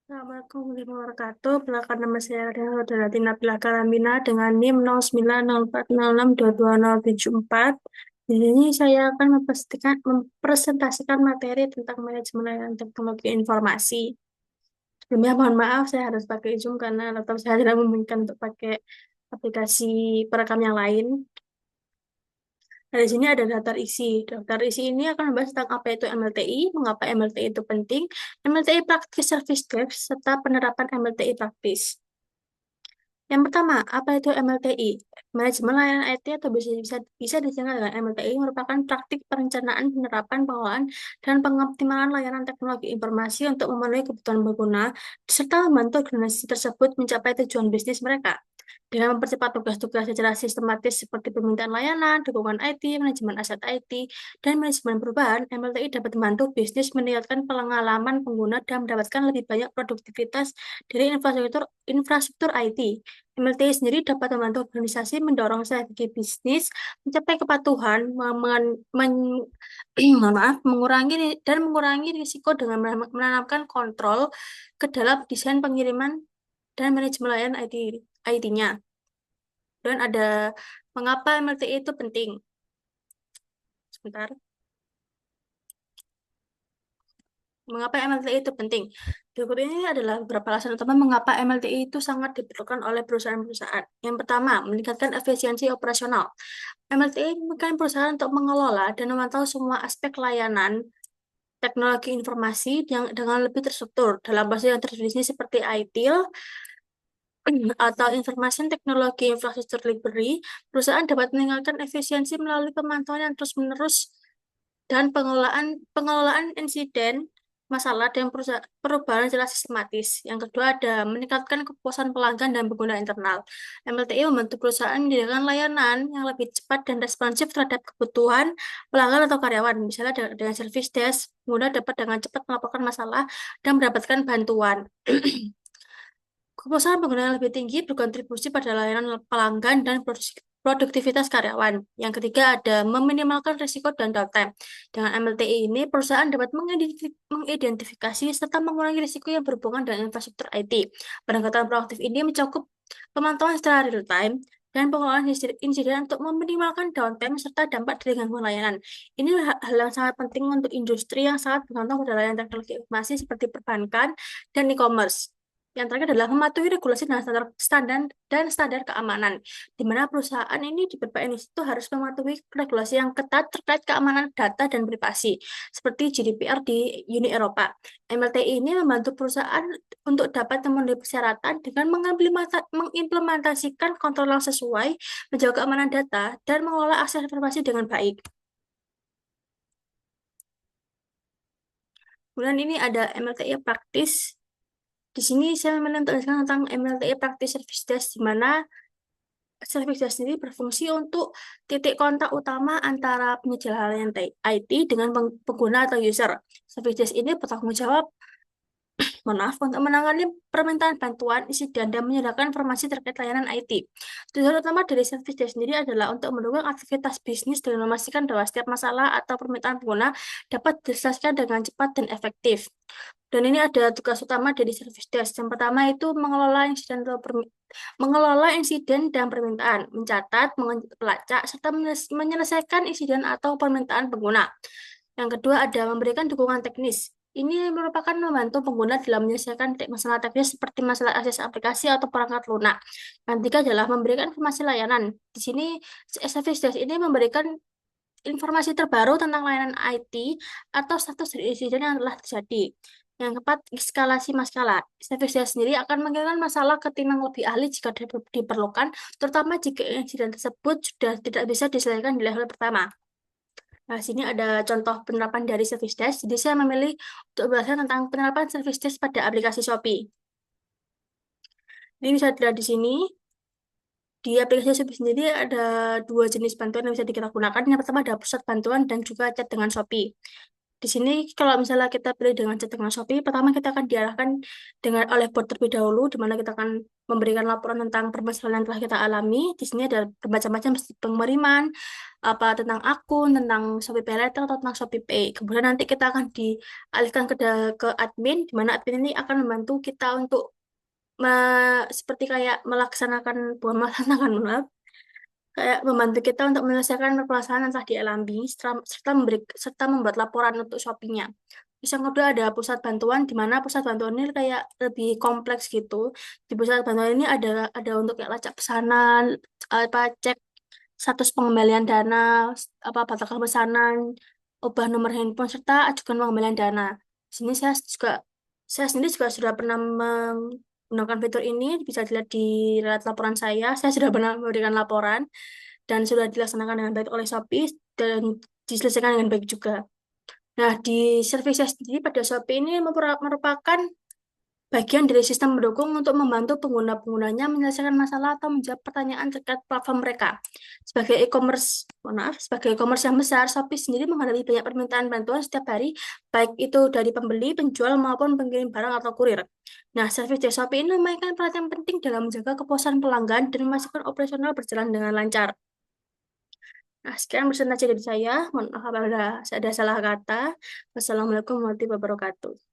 Assalamualaikum warahmatullahi wabarakatuh. Perkenalkan nama saya adalah Tina Karamina dengan NIM 0904062274. Di sini saya akan mempresentasikan materi tentang manajemen layanan teknologi informasi. Sebelumnya mohon maaf saya harus pakai Zoom karena laptop saya tidak memungkinkan untuk pakai aplikasi perekam yang lain. Nah, di sini ada daftar isi. Daftar isi ini akan membahas tentang apa itu MLTI, mengapa MLTI itu penting, MLTI Practice Service Desk, serta penerapan MLTI praktis. Yang pertama, apa itu MLTI? Manajemen layanan IT atau bisa disingkat dengan MLTI merupakan praktik perencanaan, penerapan, pengelolaan, dan pengoptimalan layanan teknologi informasi untuk memenuhi kebutuhan pengguna, serta membantu organisasi tersebut mencapai tujuan bisnis mereka. Dengan mempercepat tugas-tugas secara sistematis seperti permintaan layanan, dukungan IT, manajemen aset IT, dan manajemen perubahan, MLTI dapat membantu bisnis meningkatkan pengalaman pengguna dan mendapatkan lebih banyak produktivitas dari infrastruktur IT. MLTI sendiri dapat membantu organisasi mendorong strategi bisnis, mencapai kepatuhan, mengurangi risiko dengan menanamkan kontrol ke dalam desain pengiriman dan manajemen layanan IT-nya. Dan ada mengapa MLTI itu penting. Sebentar. Mengapa MLTI itu penting? Berikut ini adalah beberapa alasan utama mengapa MLTI itu sangat diperlukan oleh perusahaan-perusahaan. Yang pertama, meningkatkan efisiensi operasional. MLTI memungkinkan perusahaan untuk mengelola dan memantau semua aspek layanan teknologi informasi yang dengan lebih terstruktur dalam bahasa yang terdefinisi seperti ITIL atau Information Technology Infrastructure Delivery. Perusahaan dapat meningkatkan efisiensi melalui pemantauan yang terus-menerus dan pengelolaan insiden masalah dan perubahan secara sistematis. Yang kedua ada meningkatkan kepuasan pelanggan dan pengguna internal. MLTI membantu perusahaan menyediakan layanan yang lebih cepat dan responsif terhadap kebutuhan pelanggan atau karyawan. Misalnya dengan service desk, pengguna dapat dengan cepat melaporkan masalah dan mendapatkan bantuan. Kepuasan pengguna yang lebih tinggi berkontribusi pada layanan pelanggan dan produktivitas karyawan. Yang ketiga ada meminimalkan risiko dan downtime. Dengan MLTI ini, perusahaan dapat mengidentifikasi serta mengurangi risiko yang berhubungan dengan infrastruktur IT. Pendekatan proaktif ini mencakup pemantauan secara real-time dan pengelolaan insiden untuk meminimalkan downtime serta dampak dari gangguan layanan. Ini hal yang sangat penting untuk industri yang sangat bergantung pada layanan teknologi informasi seperti perbankan dan e-commerce. Yang terakhir adalah mematuhi regulasi dan standar keamanan, di mana perusahaan ini di beberapa industri itu harus mematuhi regulasi yang ketat terkait keamanan data dan privasi, seperti GDPR di Uni Eropa. MLTI ini membantu perusahaan untuk dapat memenuhi persyaratan dengan mengimplementasikan kontrol yang sesuai, menjaga keamanan data, dan mengelola akses informasi dengan baik. Kemudian ini ada MLTI praktis. Di sini saya menjelaskan tentang MLTI Practice Service Desk, di mana service desk sendiri berfungsi untuk titik kontak utama antara penyedia layanan IT dengan pengguna atau user. Service desk ini bertanggung jawab untuk menangani permintaan bantuan, insiden, dan menyediakan informasi terkait layanan IT. Tujuan utama dari service desk sendiri adalah untuk mendukung aktivitas bisnis dengan memastikan bahwa setiap masalah atau permintaan pengguna dapat diselesaikan dengan cepat dan efektif. Dan ini ada tugas utama dari service desk. Yang pertama itu mengelola insiden dan permintaan, mencatat, melacak, serta menyelesaikan insiden atau permintaan pengguna. Yang kedua ada memberikan dukungan teknis. Ini merupakan membantu pengguna dalam menyelesaikan masalah teknis seperti masalah akses aplikasi atau perangkat lunak. Yang ketiga adalah memberikan informasi layanan. Di sini service desk ini memberikan informasi terbaru tentang layanan IT atau status dari insiden yang telah terjadi. Yang keempat, eskalasi masalah. Service desk sendiri akan mengirimkan masalah ke tim yang lebih ahli jika diperlukan, terutama jika insiden tersebut sudah tidak bisa diselesaikan di level pertama. Nah, sini ada contoh penerapan dari service desk. Jadi saya memilih untuk belajar tentang penerapan service desk pada aplikasi Shopee. Ini bisa dilihat di sini. Di aplikasi Shopee sendiri ada dua jenis bantuan yang bisa kita gunakan. Yang pertama ada pusat bantuan dan juga chat dengan Shopee. Di sini kalau misalnya kita pilih dengan chat dengan Shopee, pertama kita akan diarahkan dengan oleh bot terlebih dahulu, di mana kita akan memberikan laporan tentang permasalahan yang telah kita alami. Di sini ada bermacam-macam seperti pengiriman, apa tentang akun, tentang Shopee Pay Later atau tentang Shopee Pay. Kemudian nanti kita akan dialihkan ke admin, di mana admin ini akan membantu kita untuk seperti kayak melaksanakan bukan melaksanakan maaf, kayak membantu kita untuk menyelesaikan permasalahan yang telah dialami serta membuat laporan untuk Shopee-nya. Terus yang kedua ada pusat bantuan, di mana pusat bantuan ini kayak lebih kompleks gitu. Di pusat bantuan ini ada untuk kayak lacak pesanan, apa cek status pengembalian dana, apa batalkan pesanan, ubah nomor handphone serta ajukan pengembalian dana. Di sini saya sendiri juga sudah pernah menggunakan fitur ini, bisa dilihat di laporan saya. Saya sudah pernah memberikan laporan dan sudah dilaksanakan dengan baik oleh Shopee dan diselesaikan dengan baik juga. Nah, di service saya sendiri pada Shopee ini merupakan bagian dari sistem pendukung untuk membantu pengguna-penggunanya menyelesaikan masalah atau menjawab pertanyaan terkait platform mereka. Sebagai e-commerce yang besar, Shopee sendiri menghadapi banyak permintaan bantuan setiap hari, baik itu dari pembeli, penjual, maupun pengirim barang atau kurir. Nah, service dari Shopee ini memainkan peran yang penting dalam menjaga kepuasan pelanggan dan memastikan operasional berjalan dengan lancar. Nah, sekian presentasi dari saya. Mohon maaf apabila ada salah kata. Wassalamualaikum warahmatullahi wabarakatuh.